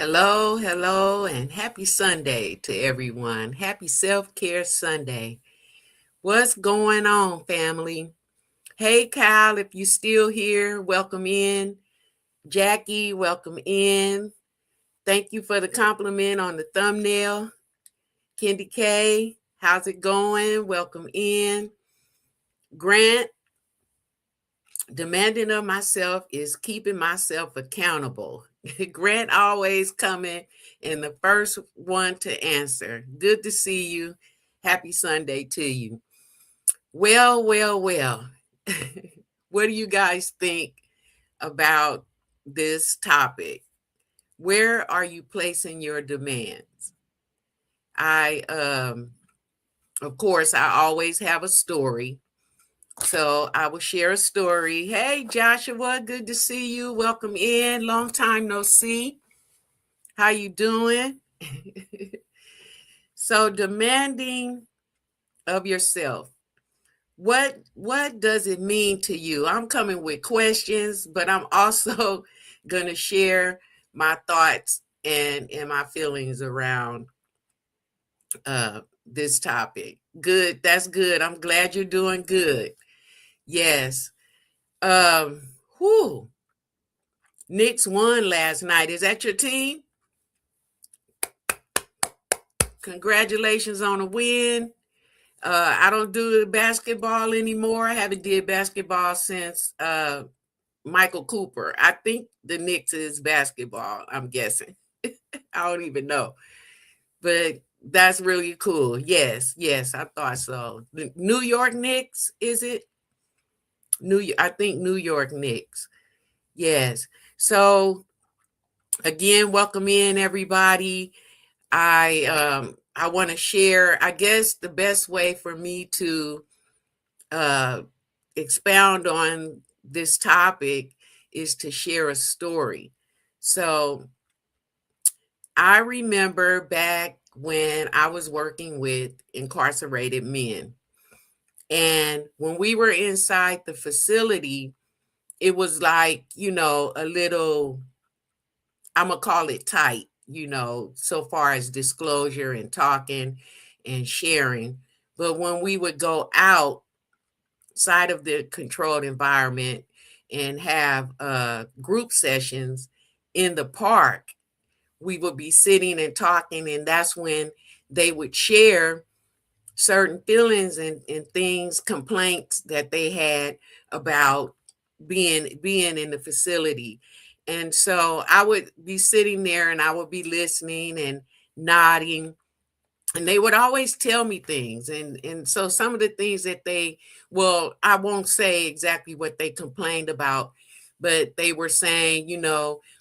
Hello, hello, and happy Sunday to everyone. Happy Self Care Sunday. What's going on, family? Hey, Kyle, if you're still here, welcome in. Jackie, welcome in. Thank you for the compliment on the thumbnail. Kendi K, how's it going? Welcome in. Grant, demanding of myself is keeping myself accountable. Grant always coming and the first one to answer. Good to see you. Happy Sunday to you. Well. What do you guys think about this topic? Where are you placing your demands? Of course, I always have a story. So I will share a story. Hey, Joshua, good to see you. Welcome in. Long time no see. How you doing? So demanding of yourself. What does it mean to you? I'm coming with questions, but I'm also going to share my thoughts and my feelings around this topic. Good. That's good. I'm glad you're doing good. Yes. Um, whew. Knicks won last night. Is that your team? Congratulations on a win. I don't do basketball anymore. I haven't did basketball since Michael Cooper. I think the Knicks is basketball, I'm guessing. I don't even know. But that's really cool. Yes, I thought so. The New York Knicks, is it? I think New York Knicks. Yes. So again, welcome in everybody. I want to share, I guess the best way for me to uh, expound on this topic is to share a story. So I remember back when I was working with incarcerated men. And when we were inside the facility, it was like, a little, I'm going to call it tight, so far as disclosure and talking and sharing. But when we would go outside of the controlled environment and have group sessions in the park, we would be sitting and talking, and that's when they would share certain feelings and things, complaints that they had about being in the facility. And so I would be sitting there and I would be listening and nodding, and they would always tell me things. And so some of the things that I won't say exactly what they complained about, but they were saying,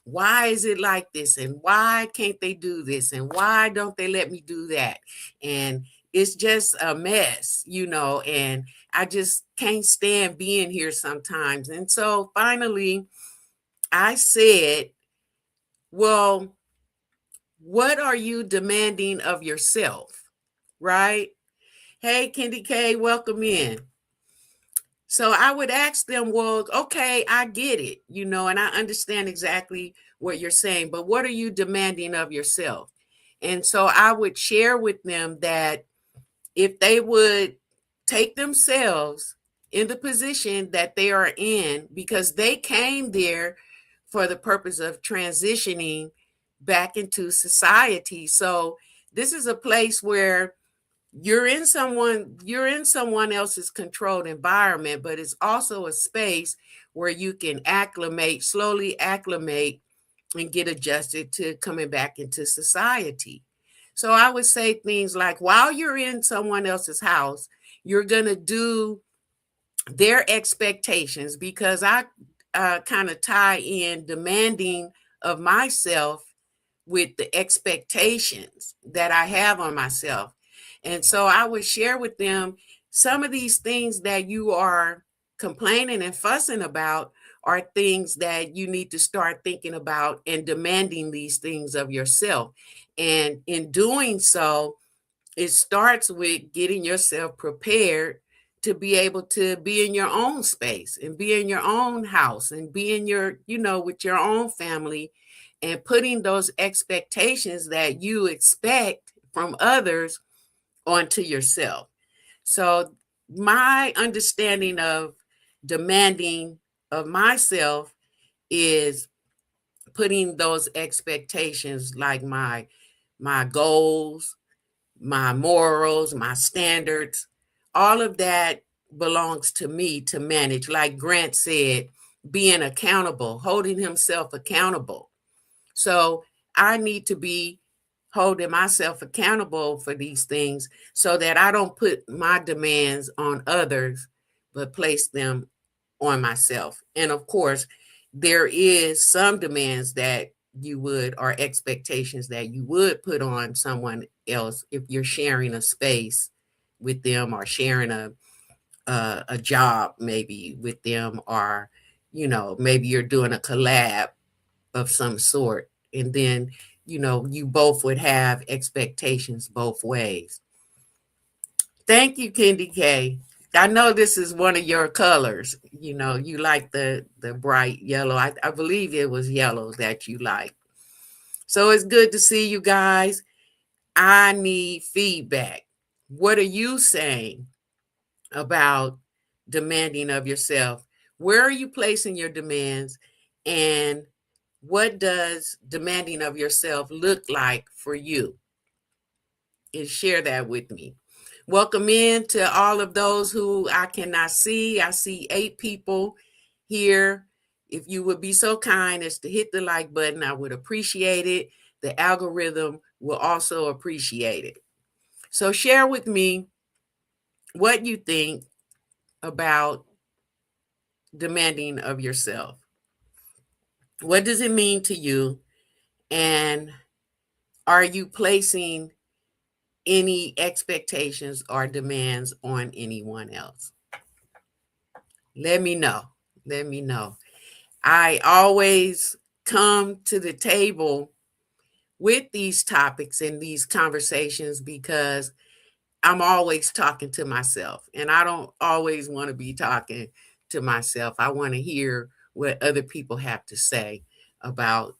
why is it like this? And why can't they do this? And why don't they let me do that? And it's just a mess, and I just can't stand being here sometimes. And so finally I said, well, what are you demanding of yourself? Right? Hey, Kendi K, welcome in. So I would ask them, well, okay, I get it, and I understand exactly what you're saying, but what are you demanding of yourself? And so I would share with them that if they would take themselves in the position that they are in, because they came there for the purpose of transitioning back into society. So this is a place where you're in someone else's controlled environment, but it's also a space where you can slowly acclimate and get adjusted to coming back into society. So I would say things like, while you're in someone else's house, you're going to do their expectations, because I kind of tie in demanding of myself with the expectations that I have on myself. And so I would share with them some of these things that you are complaining and fussing about are things that you need to start thinking about and demanding these things of yourself. And in doing so, it starts with getting yourself prepared to be able to be in your own space and be in your own house and be in your, with your own family, and putting those expectations that you expect from others onto yourself. So my understanding of demanding of myself is putting those expectations, like my goals, my morals, my standards, all of that belongs to me to manage. Like Grant said, being accountable, holding himself accountable. So I need to be holding myself accountable for these things so that I don't put my demands on others, but place them on myself. And of course, there is some demands that you would, or expectations that you would put on someone else if you're sharing a space with them, or sharing a job maybe with them, or maybe you're doing a collab of some sort, and then you both would have expectations both ways. Thank you, Kendi K. I know this is one of your colors. You like the bright yellow. I believe it was yellow that you like. So it's good to see you guys. I need feedback. What are you saying about demanding of yourself? Where are you placing your demands? And what does demanding of yourself look like for you? And share that with me. Welcome in to all of those who I cannot see. I see 8 people here. If you would be so kind as to hit the like button, I would appreciate it. The algorithm will also appreciate it. So share with me what you think about demanding of yourself. What does it mean to you? And are you placing any expectations or demands on anyone else? Let me know. Let me know. I always come to the table with these topics and these conversations because I'm always talking to myself, and I don't always want to be talking to myself. I want to hear what other people have to say about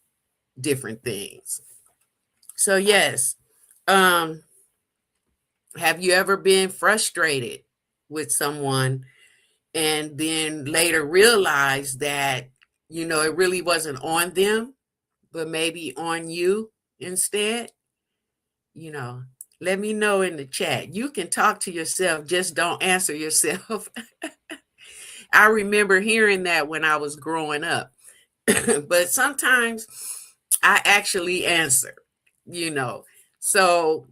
different things. So yes, have you ever been frustrated with someone and then later realized that, it really wasn't on them, but maybe on you instead? Let me know in the chat. You can talk to yourself, just don't answer yourself. I remember hearing that when I was growing up. But sometimes I actually answer, So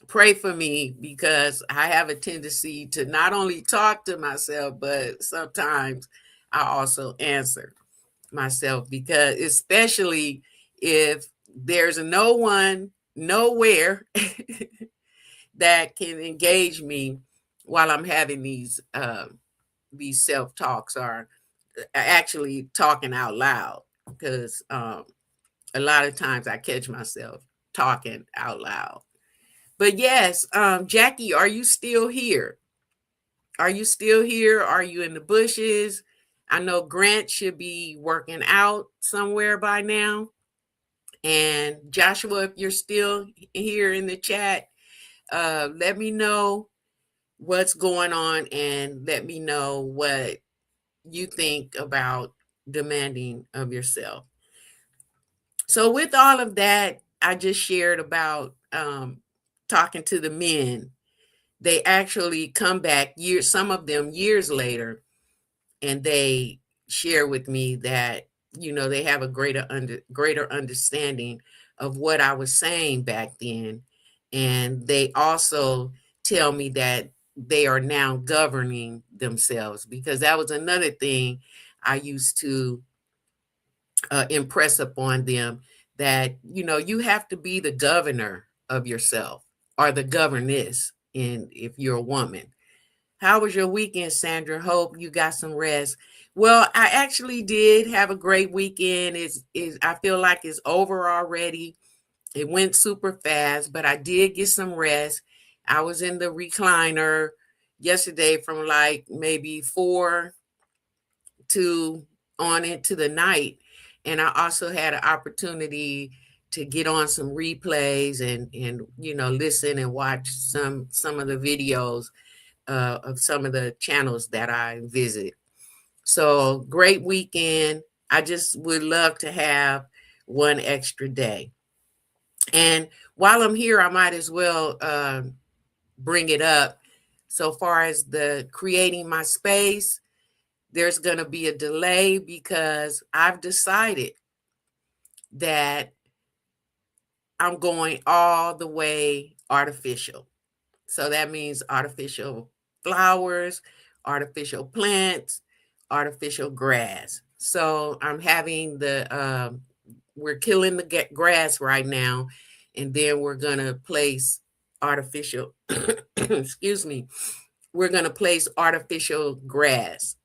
pray for me, because I have a tendency to not only talk to myself, but sometimes I also answer myself, because especially if there's no one nowhere that can engage me while I'm having these self-talks, or actually talking out loud, because a lot of times I catch myself talking out loud. But yes, Jackie, are you still here? Are you still here? Are you in the bushes? I know Grant should be working out somewhere by now. And Joshua, if you're still here in the chat, let me know what's going on, and let me know what you think about demanding of yourself. So with all of that, I just shared about talking to the men. They actually come back some of them years later, and they share with me that, they have a greater understanding of what I was saying back then. And they also tell me that they are now governing themselves, because that was another thing I used to impress upon them, that, you have to be the governor of yourself, or the governess, and if you're a woman. How was your weekend, Sandra? Hope you got some rest. Well, I actually did have a great weekend. I feel like it's over already. It went super fast, but I did get some rest. I was in the recliner, yesterday from like maybe 4 to on into the night. And I also had an opportunity to get on some replays and listen and watch some of the videos of some of the channels that I visit. So great weekend. I just would love to have one extra day. And while I'm here, I might as well bring it up. So far as the creating my space, there's going to be a delay because I've decided that I'm going all the way artificial. So that means artificial flowers, artificial plants, artificial grass. So I'm having we're killing the grass right now, and then we're going to place artificial, excuse me, we're going to place artificial grass.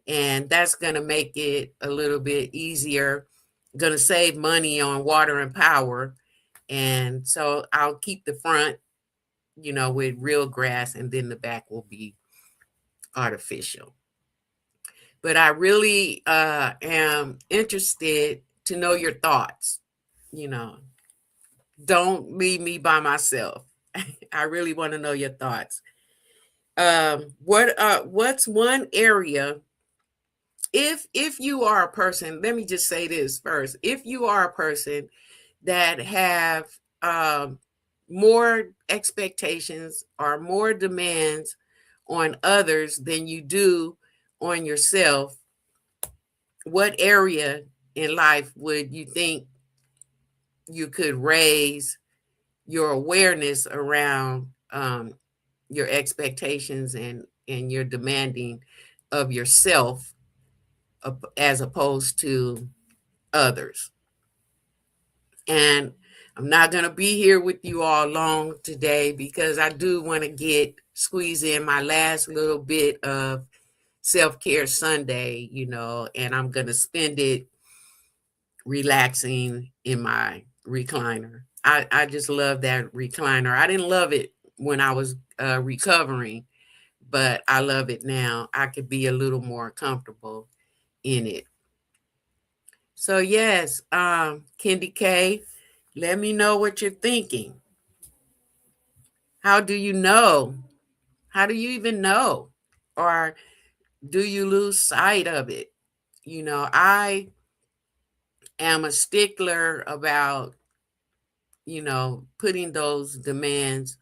And that's going to make it a little bit easier, going to save money on water and power. And so I'll keep the front, with real grass, and then the back will be artificial. But I really am interested to know your thoughts. Don't leave me by myself. I really want to know your thoughts. What's one area, if you are a person, let me just say this first. If you are a person that have more expectations or more demands on others than you do on yourself, what area in life would you think you could raise your awareness around your expectations and your demanding of yourself as opposed to others? And I'm not going to be here with you all long today because I do want to squeeze in my last little bit of self-care Sunday, and I'm going to spend it relaxing in my recliner. I just love that recliner. I didn't love it when I was recovering, but I love it now. I could be a little more comfortable in it. So yes, Kendi K, let me know what you're thinking. How do you know? How do you even know? Or do you lose sight of it? I am a stickler about, putting those demands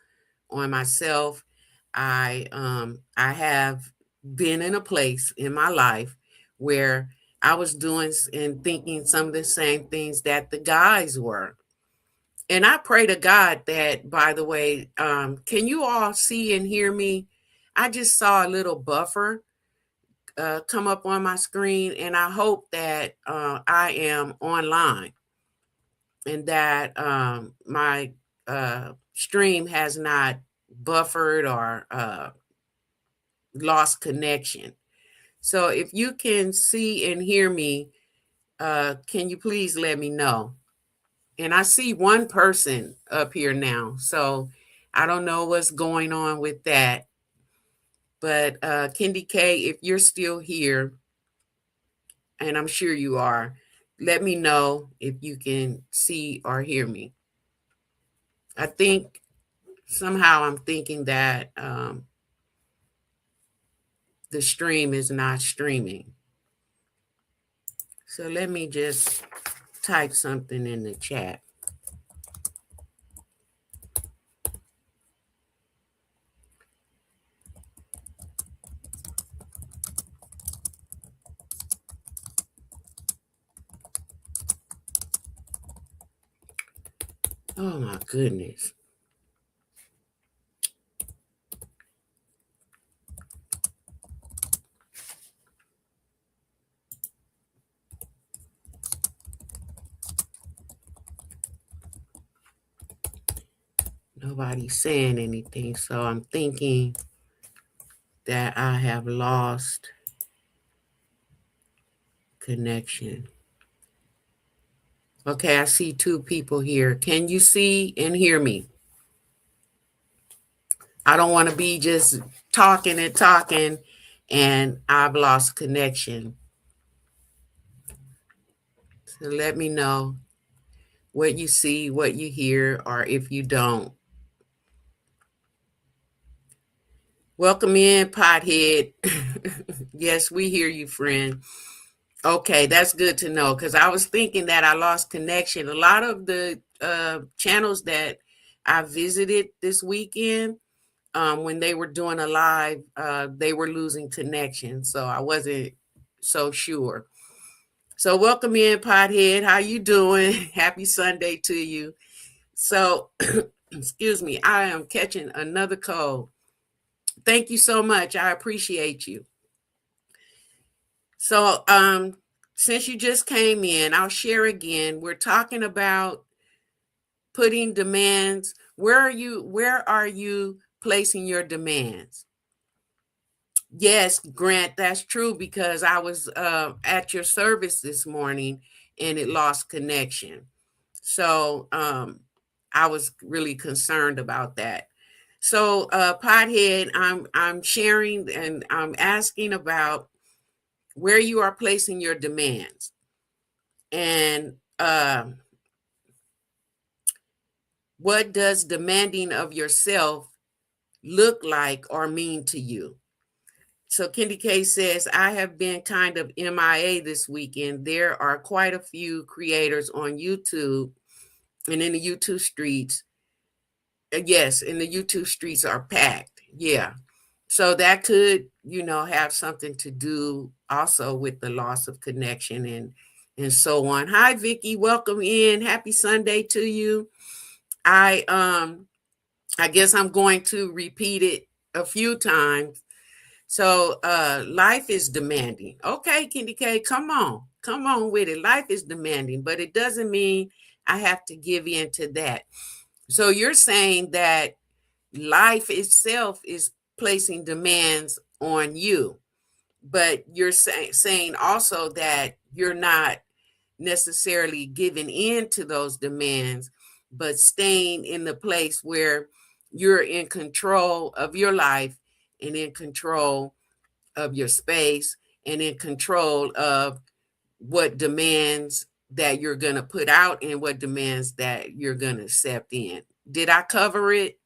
on myself. I have been in a place in my life where I was doing and thinking some of the same things that the guys were. And I pray to God that, by the way, can you all see and hear me? I just saw a little buffer come up on my screen, and I hope that I am online and that my stream has not buffered or lost connection. So if you can see and hear me, can you please let me know? And I see one person up here now, so I don't know what's going on with that. But Kendi K, if you're still here, and I'm sure you are, let me know if you can see or hear me. I think somehow I'm thinking that the stream is not streaming. So let me just type something in the chat. Oh my goodness. Nobody's saying anything, so I'm thinking that I have lost connection. Okay, I see two people here. Can you see and hear me? I don't want to be just talking and talking and I've lost connection. So let me know what you see, what you hear, or if you don't. Welcome in, Pothead. Yes, we hear you, friend. Okay, that's good to know because I was thinking that I lost connection. A lot of the channels that I visited this weekend, when they were doing a live, they were losing connection, so I wasn't so sure. So welcome in, Pothead. How you doing? Happy Sunday to you. So, excuse me, I am catching another cold. Thank you so much. I appreciate you. So, since you just came in, I'll share again. We're talking about putting demands. Where are you placing your demands? Yes, Grant, that's true because I was at your service this morning and it lost connection. So I was really concerned about that. So Pothead, I'm sharing and I'm asking about where you are placing your demands and what does demanding of yourself look like or mean to you? So Kendi K says, I have been kind of MIA this weekend. There are quite a few creators on YouTube and in the YouTube streets. Yes, and the YouTube streets are packed. Yeah. So that could, have something to do also with the loss of connection and so on. Hi, Vicky. Welcome in. Happy Sunday to you. I guess I'm going to repeat it a few times. So life is demanding. Okay, Kendi K, come on. Come on with it. Life is demanding, but it doesn't mean I have to give in to that. So you're saying that life itself is placing demands on you, but you're saying also that you're not necessarily giving in to those demands, but staying in the place where you're in control of your life and in control of your space and in control of what demands that you're going to put out and what demands that you're going to accept in. Did I cover it?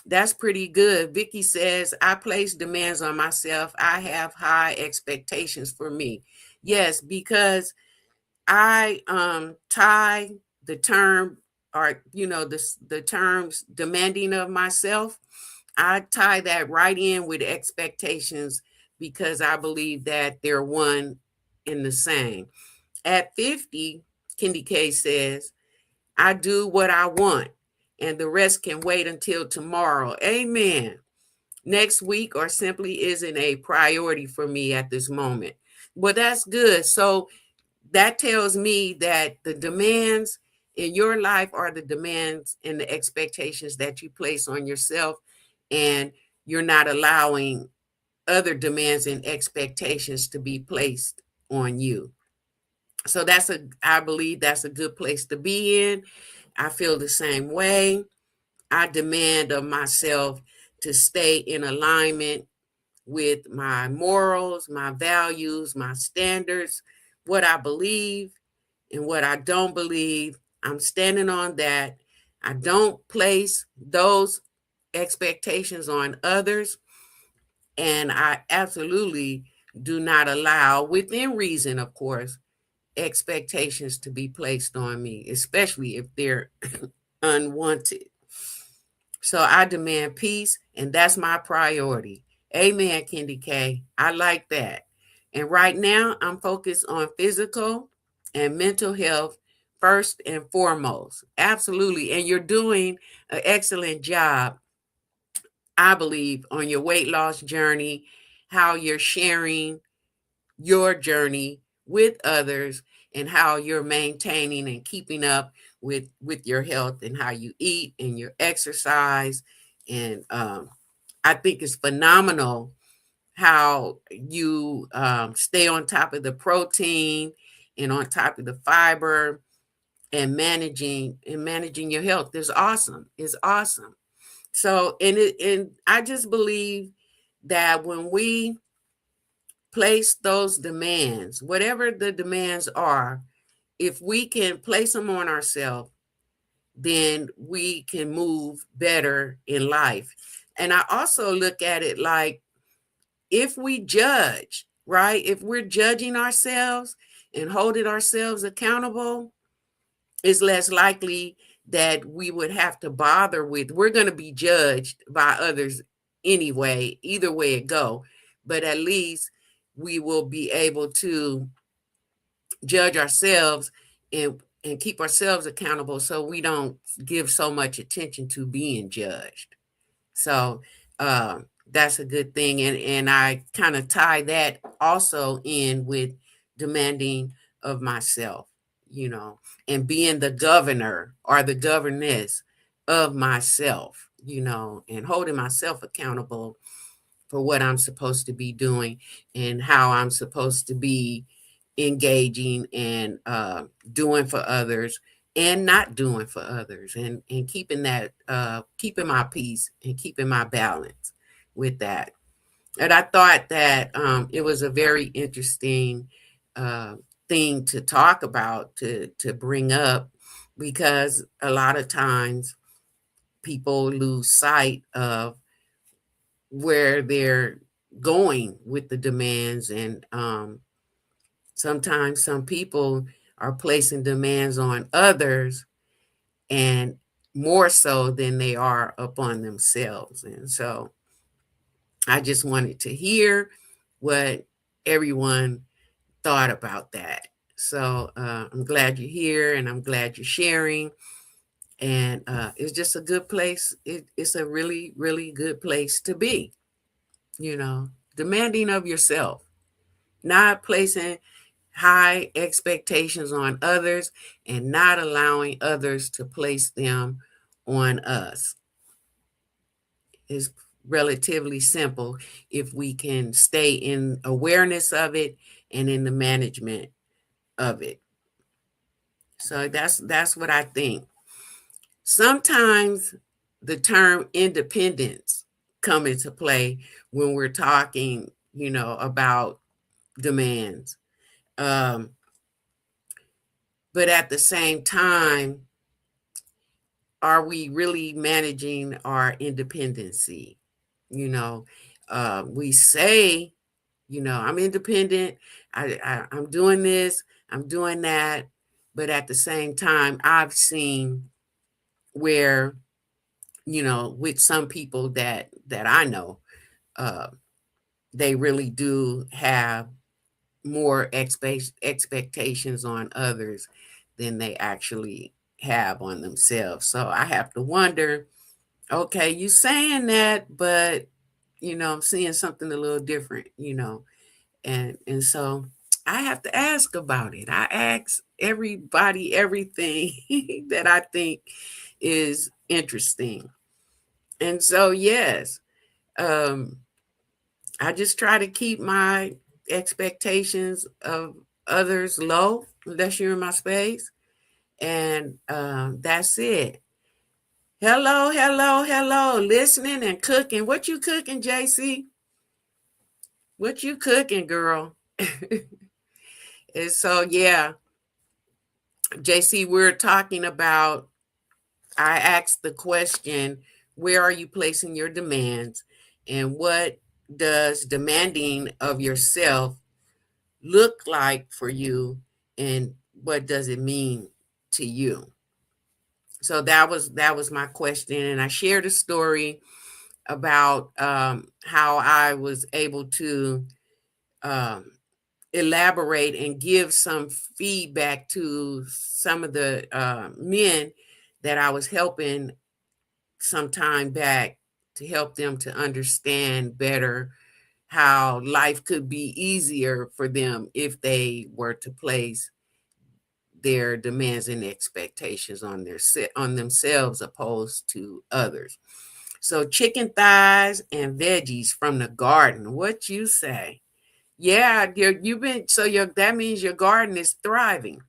That's pretty good. Vicky says, I place demands on myself. I have high expectations for me. Yes, because I tie the term or the terms demanding of myself. I tie that right in with expectations because I believe that they're one and the same. At 50, Kendi K says, I do what I want and the rest can wait until tomorrow. Amen. Next week or simply isn't a priority for me at this moment. Well, that's good. So that tells me that the demands in your life are the demands and the expectations that you place on yourself, and you're not allowing other demands and expectations to be placed on you. So I believe that's a good place to be in. I feel the same way. I demand of myself to stay in alignment with my morals, my values, my standards, what I believe and what I don't believe. I'm standing on that. I don't place those expectations on others. And I absolutely do not allow, within reason, of course, expectations to be placed on me, especially if they're unwanted. So I demand peace, and that's my priority. Amen, Kendi K. I like that. And right now, I'm focused on physical and mental health first and foremost. Absolutely. And you're doing an excellent job, I believe, on your weight loss journey, how you're sharing your journey with others and how you're maintaining and keeping up with your health and how you eat and your exercise. And I think it's phenomenal how you stay on top of the protein and on top of the fiber and managing your health. It's awesome. So, and I just believe that when we place those demands, whatever the demands are, if we can place them on ourselves, then we can move better in life. And I also look at it like, if we judge, right? If we're judging ourselves and holding ourselves accountable, it's less likely that we would have to bother with. We're going to be judged by others anyway, either way it go. But at least we will be able to judge ourselves and keep ourselves accountable, so we don't give so much attention to being judged. So that's a good thing. And I kind of tie that also in with demanding of myself, and being the governor or the governess of myself, and holding myself accountable for what I'm supposed to be doing and how I'm supposed to be engaging and doing for others and not doing for others, and keeping that keeping my peace and keeping my balance with that. And I thought that it was a very interesting uh, thing to talk about, to bring up, because a lot of times people lose sight of where they're going with the demands. And sometimes some people are placing demands on others, and more so than they are upon themselves. And so I just wanted to hear what everyone thought about that. So I'm glad you're here, and I'm glad you're sharing. And it's just a good place. It's a really, really good place to be, demanding of yourself, not placing high expectations on others, and not allowing others to place them on us. Is relatively simple if we can stay in awareness of it and in the management of it. So that's what I think. Sometimes the term independence come into play when we're talking, about demands. But at the same time, are we really managing our independency? We say, I'm independent. I'm doing this. I'm doing that. But at the same time, I've seen where, with some people that I know, they really do have more expectations on others than they actually have on themselves. So I have to wonder, okay, you saying that, but I'm seeing something a little different, and so I have to ask about it. I ask everybody everything that I think is interesting. And so yes, I just try to keep my expectations of others low, unless you're in my space. And that's it. Hello, hello, hello. Listening and cooking. What you cooking, JC? What you cooking, girl? And so, yeah, JC, we're talking about, I asked the question, where are you placing your demands? And what does demanding of yourself look like for you? And what does it mean to you? So that was my question. And I shared a story about how I was able to um, elaborate and give some feedback to some of the men that I was helping some time back, to help them to understand better how life could be easier for them if they were to place their demands and expectations on themselves opposed to others. So chicken thighs and veggies from the garden. What you say? Yeah, you've been, so that means your garden is thriving.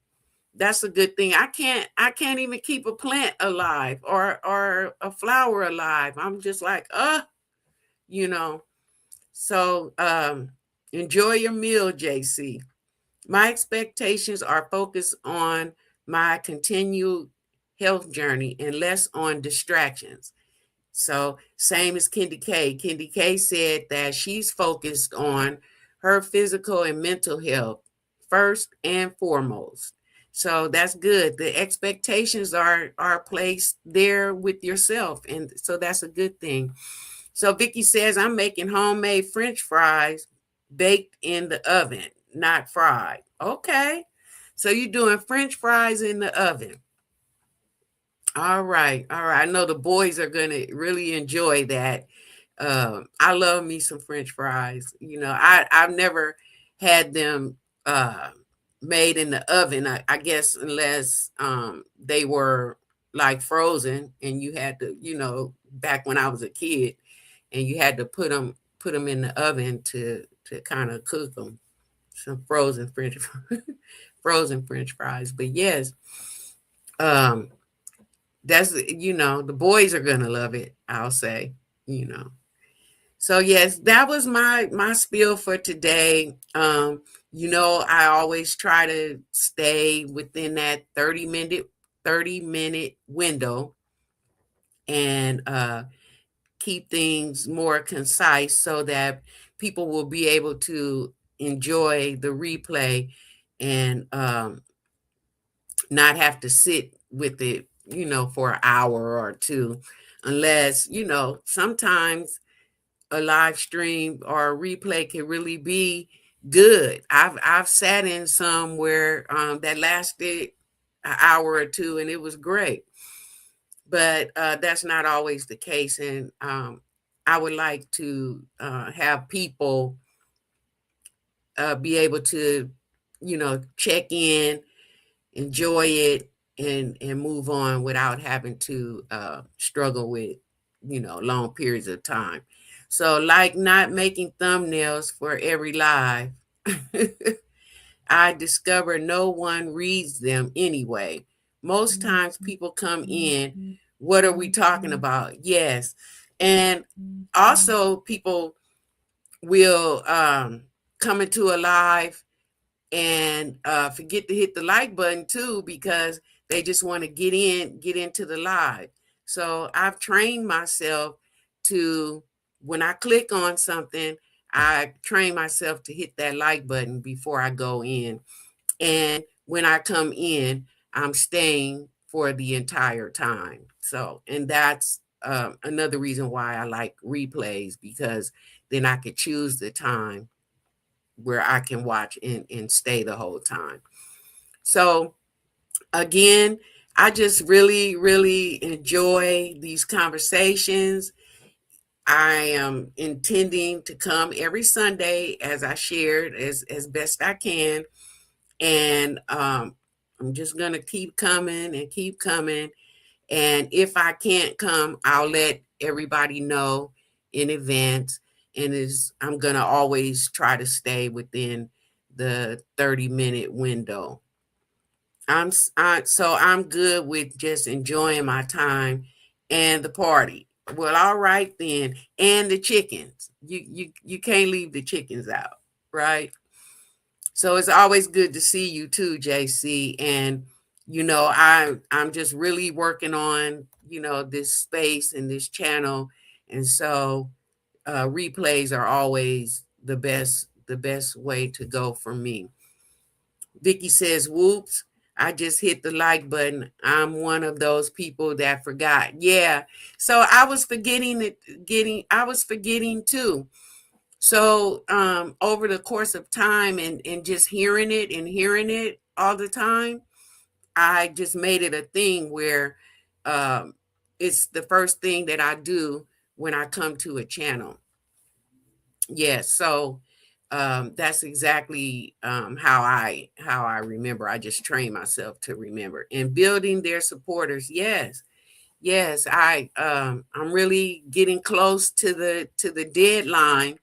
that's a good thing. I can't even keep a plant alive or a flower alive. I'm just like, you know. So enjoy your meal, JC. My expectations are focused on my continued health journey and less on distractions. So, same as Kendi K. Kendi K said that she's focused on her physical and mental health first and foremost. So that's good. The expectations are placed there with yourself, and so that's a good thing. So Vicky says, I'm making homemade French fries baked in the oven, not fried. Okay. So you're doing French fries in the oven. All right. All right. I know the boys are going to really enjoy that. I love me some French fries. I've never had them uh, made in the oven, I guess, unless they were like frozen and you had to, back when I was a kid, and you had to put them in the oven to kind of cook them. Some frozen French fries. But yes, um, that's the boys are gonna love it. I'll say, you know. So yes, that was my spiel for today. I always try to stay within that 30-minute window and keep things more concise so that people will be able to enjoy the replay and not have to sit with it, for an hour or two, unless, sometimes a live stream or a replay can really be good. I've sat in some where that lasted an hour or two and it was great, but that's not always the case. And I would like to have people be able to, check in, enjoy it, and move on without having to struggle with, long periods of time. So, like not making thumbnails for every live, I discover no one reads them anyway. Most times people come in, what are we talking about? Yes. And also people will come into a live and forget to hit the like button too, because they just want to get into the live. So I've trained myself to, when I click on something, I train myself to hit that like button before I go in. And when I come in, I'm staying for the entire time. So, and that's another reason why I like replays, because then I could choose the time where I can watch and stay the whole time. So again, I just really, really enjoy these conversations. I am intending to come every Sunday, as I shared, as best I can. And I'm just going to keep coming and keep coming. And if I can't come, I'll let everybody know in advance. And I'm going to always try to stay within the 30-minute window. So I'm good with just enjoying my time and the party. Well, all right then. And the chickens. You can't leave the chickens out, right? So it's always good to see you too, JC. And I'm just really working on, this space and this channel. And so replays are always the best way to go for me. Vicky says, whoops, I just hit the like button. I'm one of those people that forgot. Yeah. So I was forgetting too. So over the course of time and just hearing it all the time, I just made it a thing where it's the first thing that I do when I come to a channel. Yes, so that's exactly how I remember. I just train myself to remember. And building their supporters. Yes, yes. I'm really getting close to the deadline,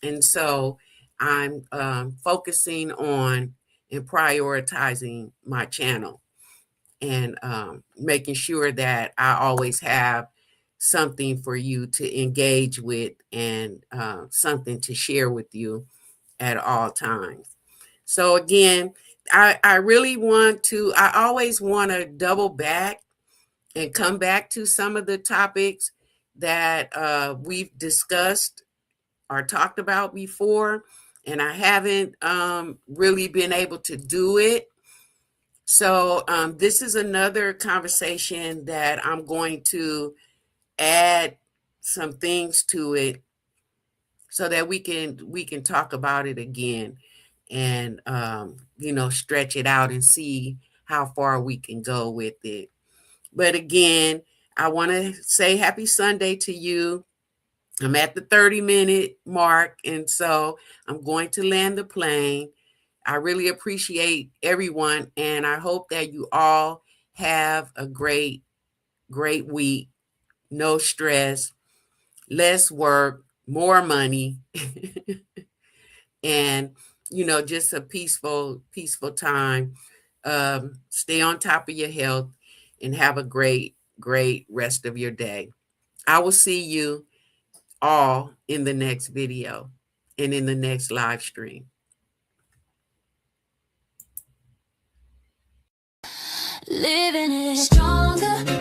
and so I'm focusing on and prioritizing my channel, and making sure that I always have something for you to engage with, and something to share with you at all times. So again, I really want to, I always want to double back and come back to some of the topics that we've discussed or talked about before, and I haven't really been able to do it. So this is another conversation that I'm going to add some things to it so that we can talk about it again, and stretch it out and see how far we can go with it. But again, I want to say happy Sunday to you. I'm at the 30-minute mark, and so I'm going to land the plane. I really appreciate everyone, and I hope that you all have a great, great week. No stress, less work, more money, and just a peaceful, peaceful time. Stay on top of your health and have a great, great rest of your day. I will see you all in the next video and in the next live stream. Living it stronger.